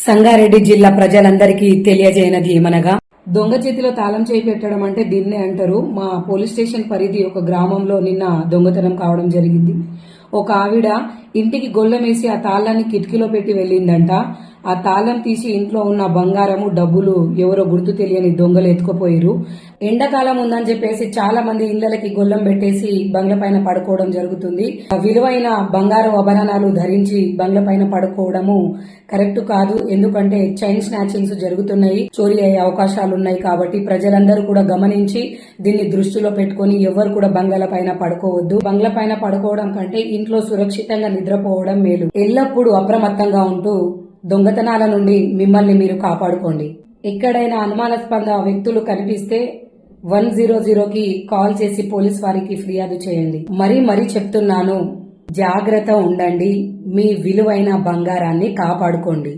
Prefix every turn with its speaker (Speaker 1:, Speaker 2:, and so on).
Speaker 1: సంగారెడ్డి జిల్లా ప్రజలందరికీ తెలియజేయనది ఏమనగా, దొంగ చేతిలో తాళం చేయి పెట్టడం అంటే దీన్నే అంటారు. మా పోలీస్ స్టేషన్ పరిధి ఒక గ్రామంలో నిన్న దొంగతనం కావడం జరిగింది. ఒక ఆవిడ ఇంటికి గొల్లమేసి ఆ తాళాన్ని కిటికీలో పెట్టి వెళ్ళిందంట. ఆ తాళం తీసి ఇంట్లో ఉన్న బంగారము, డబ్బులు ఎవరో గుర్తు తెలియని దొంగలు ఎత్తుకుపోయారు. ఎండాకాలం ఉందని చెప్పేసి చాలా మంది ఇళ్లకి గొల్లం పెట్టేసి బంగ్ల పైన పడుకోవడం జరుగుతుంది. విలువైన బంగారు ఆభరణాలు ధరించి బంగ్ల పైన పడుకోవడము కరెక్ట్ కాదు. ఎందుకంటే చైన్ స్నాచింగ్స్ జరుగుతున్నాయి, చోరీ అయ్యే అవకాశాలు ఉన్నాయి. కాబట్టి ప్రజలందరూ కూడా గమనించి దీన్ని దృష్టిలో పెట్టుకుని ఎవరు కూడా బంగ్లాల పైన పడుకోవద్దు. బంగ్ల పైన పడుకోవడం కంటే ఇంట్లో సురక్షితంగా నిద్రపోవడం మేలు. ఎల్లప్పుడూ అప్రమత్తంగా ఉంటూ దొంగతనాల నుండి మిమ్మల్ని మీరు కాపాడుకోండి. ఎక్కడైనా అనుమానాస్పద వ్యక్తులు కనిపిస్తే 100కి కాల్ చేసి పోలీస్ వారికి ఫిర్యాదు చేయండి. మరీ చెప్తున్నాను, జాగ్రత్త ఉండండి. మీ విలువైన బంగారాన్ని కాపాడుకోండి.